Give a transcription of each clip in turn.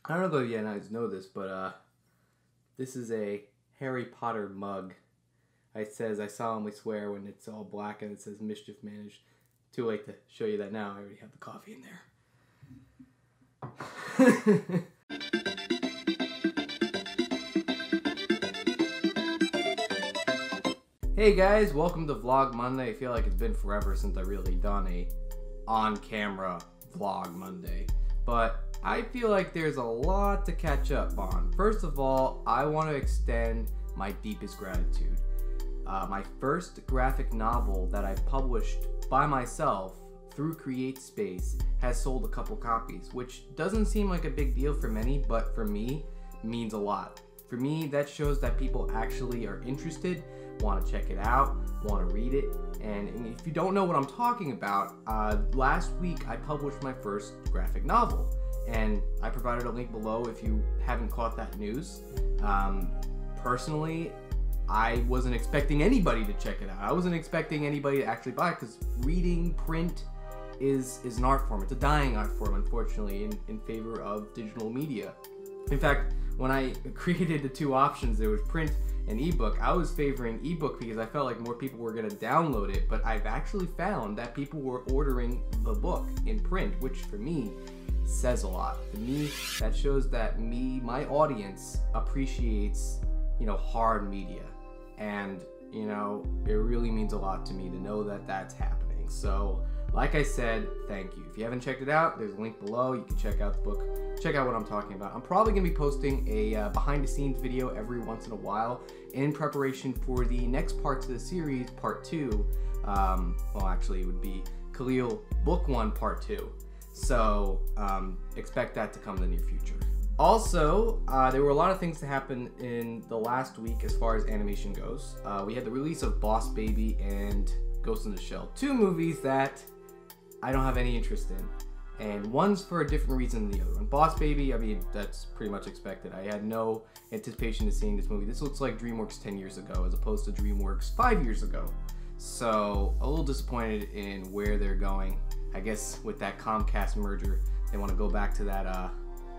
I don't know if you guys know this, but this is a Harry Potter mug. It says, "I solemnly swear," when it's all black and it says "Mischief Managed." Too late to show you that now. I already have the coffee in there. Hey guys, welcome to Vlog Monday. I feel like it's been forever since I really done a on-camera Vlog Monday, but I feel like there's a lot to catch up on. First of all, I want to extend my deepest gratitude. My first graphic novel that I published by myself through CreateSpace has sold a couple copies, which doesn't seem like a big deal for many, but for me, means a lot. For me, that shows that people actually are interested, want to check it out, want to read it. And if you don't know what I'm talking about, last week I published my first graphic novel, and I provided a link below if you haven't caught that news. Personally, I wasn't expecting anybody to check it out. I wasn't expecting anybody to actually buy it, because reading print is an art form. It's a dying art form, unfortunately, in favor of digital media. In fact, when I created the two options, there was print and ebook, I was favoring ebook because I felt like more people were going to download it, but I've actually found that people were ordering the book in print, which for me says a lot. For me, that shows that my audience appreciates, hard media. And, it really means a lot to me to know that that's happening. So, like I said, thank you. If you haven't checked it out, there's a link below. You can check out the book, check out what I'm talking about. I'm probably going to be posting a behind-the-scenes video every once in a while in preparation for the next parts of the series, part 2. Well, actually, it would be Khalil Book 1, part 2. So, expect that to come in the near future. Also, there were a lot of things to happen in the last week as far as animation goes. We had the release of Boss Baby and Ghost in the Shell, two movies that I don't have any interest in, and one's for a different reason than the other one. Boss Baby, I mean, that's pretty much expected. I had no anticipation to seeing this movie. This looks like DreamWorks 10 years ago as opposed to DreamWorks 5 years ago. So, a little disappointed in where they're going. I guess with that Comcast merger, they want to go back to that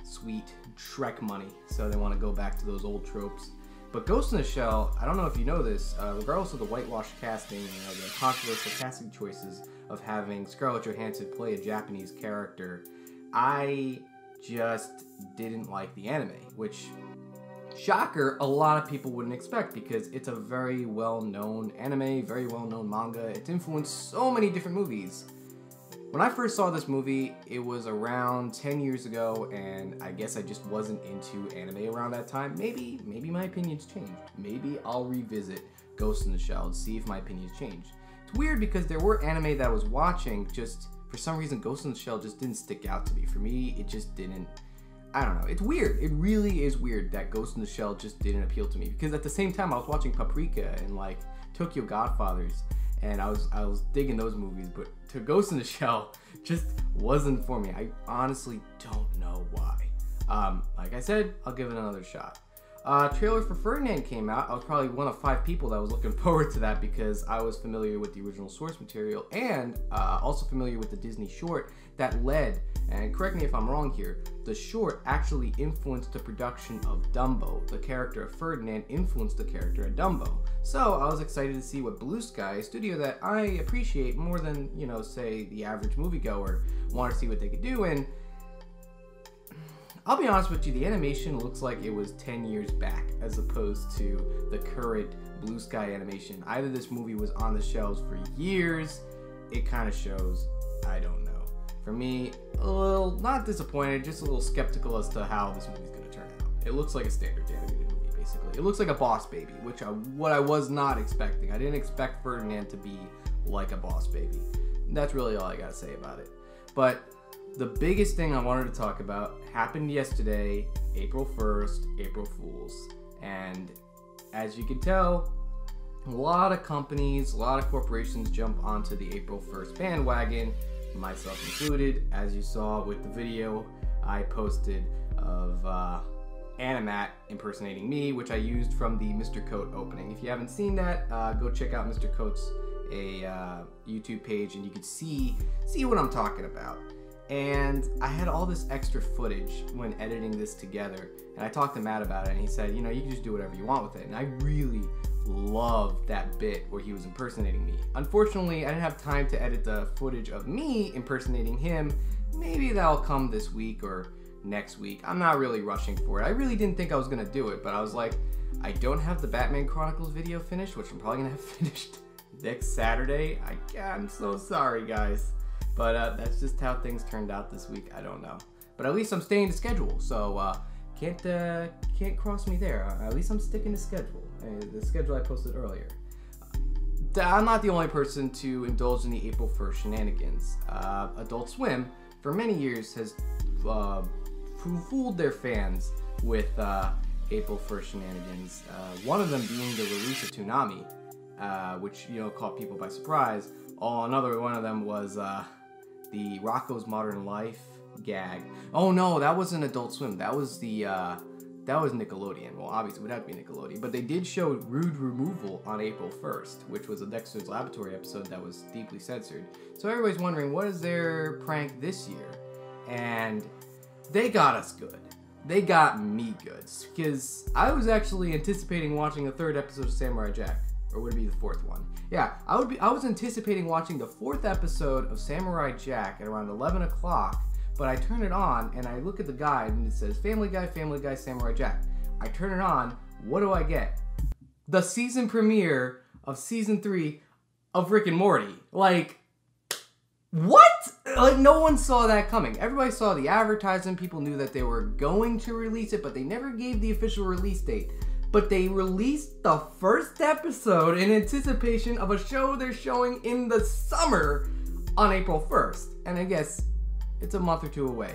sweet Shrek money. So they want to go back to those old tropes. But Ghost in the Shell, I don't know if you know this, regardless of the whitewash casting, the controversial casting choices of having Scarlett Johansson play a Japanese character, I just didn't like the anime, which, shocker, a lot of people wouldn't expect because it's a very well-known anime, very well-known manga. It's influenced so many different movies. When I first saw this movie, it was around 10 years ago, and I guess I just wasn't into anime around that time. Maybe my opinions changed. Maybe I'll revisit Ghost in the Shell and see if my opinions changed. It's weird because there were anime that I was watching, just for some reason Ghost in the Shell just didn't stick out to me. For me, it just didn't. I don't know. It's weird. It really is weird that Ghost in the Shell just didn't appeal to me, because at the same time I was watching Paprika and like Tokyo Godfathers, and I was digging those movies, but to Ghost in the Shell just wasn't for me. I honestly don't know why. Like I said, I'll give it another shot. Trailer for Ferdinand came out. I was probably one of 5 people that was looking forward to that because I was familiar with the original source material and also familiar with the Disney short that led, and correct me if I'm wrong here, the short actually influenced the production of Dumbo. The character of Ferdinand influenced the character of Dumbo. So I was excited to see what Blue Sky, a studio that I appreciate more than, say, the average moviegoer, wanted to see what they could do. And I'll be honest with you, the animation looks like it was 10 years back as opposed to the current Blue Sky animation. Either this movie was on the shelves for years, it kind of shows, I don't know. For me, a little, not disappointed, just a little skeptical as to how this movie's going to turn out. It looks like a standard animated movie, basically. It looks like a Boss Baby, which what I was not expecting. I didn't expect Ferdinand to be like a Boss Baby. That's really all I got to say about it. But the biggest thing I wanted to talk about happened yesterday, April 1st, April Fools. And as you can tell, a lot of companies, a lot of corporations jump onto the April 1st bandwagon, myself included, as you saw with the video I posted of Animat impersonating me, which I used from the Mr. Coat opening. If you haven't seen that, go check out Mr. Coat's YouTube page and you can see what I'm talking about. And I had all this extra footage when editing this together, and I talked to Matt about it, and he said, you know, you can just do whatever you want with it. And I really loved that bit where he was impersonating me. Unfortunately, I didn't have time to edit the footage of me impersonating him. Maybe that'll come this week or next week. I'm not really rushing for it. I really didn't think I was gonna do it, but I was like, I don't have the Batman Chronicles video finished, which I'm probably gonna have finished next Saturday. I'm so sorry, guys. But that's just how things turned out this week. I don't know. But at least I'm staying to schedule, so can't cross me there. At least I'm sticking to schedule. The schedule I posted earlier. I'm not the only person to indulge in the April 1st shenanigans. Adult Swim, for many years, has fooled their fans with April 1st shenanigans. One of them being the release of Toonami, which, you know, caught people by surprise. Another one of them was the Rocko's Modern Life gag. Oh no, that wasn't Adult Swim. That was that was Nickelodeon. Well, obviously it would have to be Nickelodeon, but they did show Rude Removal on April 1st, which was a Dexter's Laboratory episode that was deeply censored. So everybody's wondering, what is their prank this year? And they got us good. They got me good, because I was actually anticipating watching a third episode of Samurai Jack. Or would it be the fourth one? Yeah, I was anticipating watching the fourth episode of Samurai Jack at around 11 o'clock, but I turn it on and I look at the guide and it says Family Guy, Samurai Jack. I turn it on, what do I get? The season premiere of season 3 of Rick and Morty. Like, what? Like, no one saw that coming. Everybody saw the advertisement, people knew that they were going to release it, but they never gave the official release date. But they released the first episode in anticipation of a show they're showing in the summer on April 1st. And I guess it's a month or two away.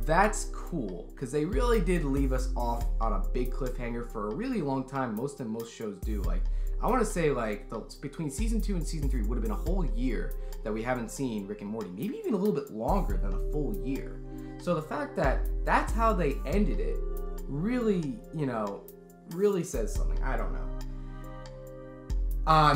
That's cool, because they really did leave us off on a big cliffhanger for a really long time. Most shows do. Like, I want to say, like, between season 2 and season 3 would have been a whole year that we haven't seen Rick and Morty. Maybe even a little bit longer than a full year. So the fact that that's how they ended it really, you know, really says something. I don't know.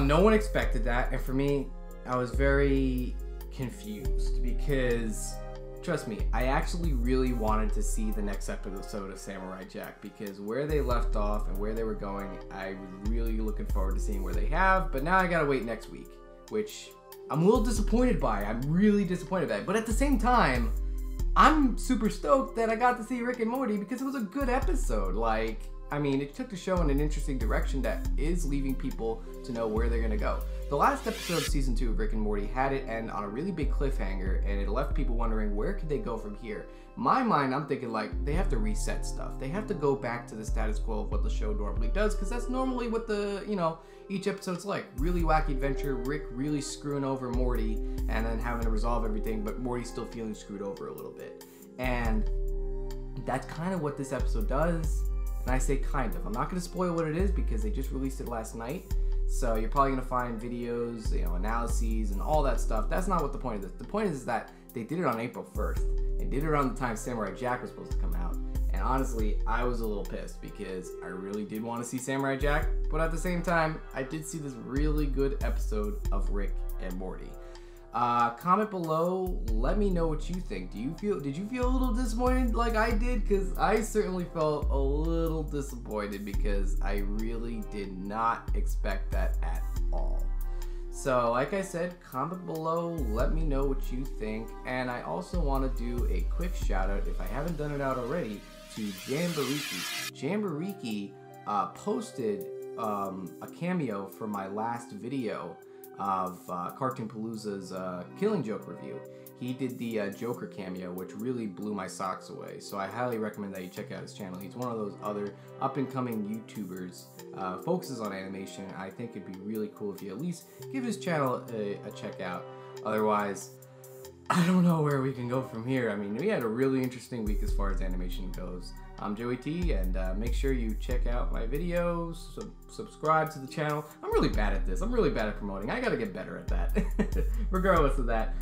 No one expected that, and for me, I was very confused because, trust me, I actually really wanted to see the next episode of Samurai Jack, because where they left off and where they were going, I was really looking forward to seeing where they have, but now I gotta wait next week, which I'm a little disappointed by. I'm really disappointed by it, but at the same time, I'm super stoked that I got to see Rick and Morty because it was a good episode. Like, I mean, it took the show in an interesting direction that is leaving people to know where they're gonna go. The last episode of season 2 of Rick and Morty had it end on a really big cliffhanger, and it left people wondering, where could they go from here? My mind, I'm thinking, like, they have to reset stuff. They have to go back to the status quo of what the show normally does, because that's normally what the, you know, each episode's like. Really wacky adventure, Rick really screwing over Morty, and then having to resolve everything, but Morty still feeling screwed over a little bit. And that's kind of what this episode does. And I say kind of. I'm not going to spoil what it is because they just released it last night. So you're probably going to find videos, you know, analyses and all that stuff. That's not what the point is. The point is that they did it on April 1st. They did it around the time Samurai Jack was supposed to come out. And honestly, I was a little pissed because I really did want to see Samurai Jack. But at the same time, I did see this really good episode of Rick and Morty. Comment below, let me know what you think. Did you feel a little disappointed like I did? Because I certainly felt a little disappointed because I really did not expect that at all. So like I said, comment below, let me know what you think. And I also want to do a quick shout out, if I haven't done it out already, to Jamboree. Jamboree posted a cameo for my last video of Cartoon-Palooza's Killing Joke review. He did the Joker cameo, which really blew my socks away. So I highly recommend that you check out his channel. He's one of those other up-and-coming YouTubers, focuses on animation. I think it'd be really cool if you at least give his channel a check out. Otherwise, I don't know where we can go from here. I mean, we had a really interesting week as far as animation goes. I'm Joey T, and make sure you check out my videos, subscribe to the channel. I'm really bad at this. I'm really bad at promoting. I gotta get better at that. Regardless of that,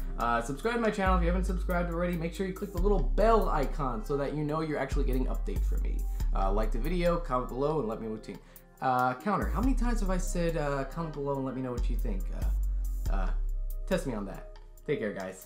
subscribe to my channel if you haven't subscribed already. Make sure you click the little bell icon so that you know you're actually getting updates from me. Like the video, comment below, and let me know what you think. Counter, how many times have I said comment below and let me know what you think? Test me on that. Take care, guys.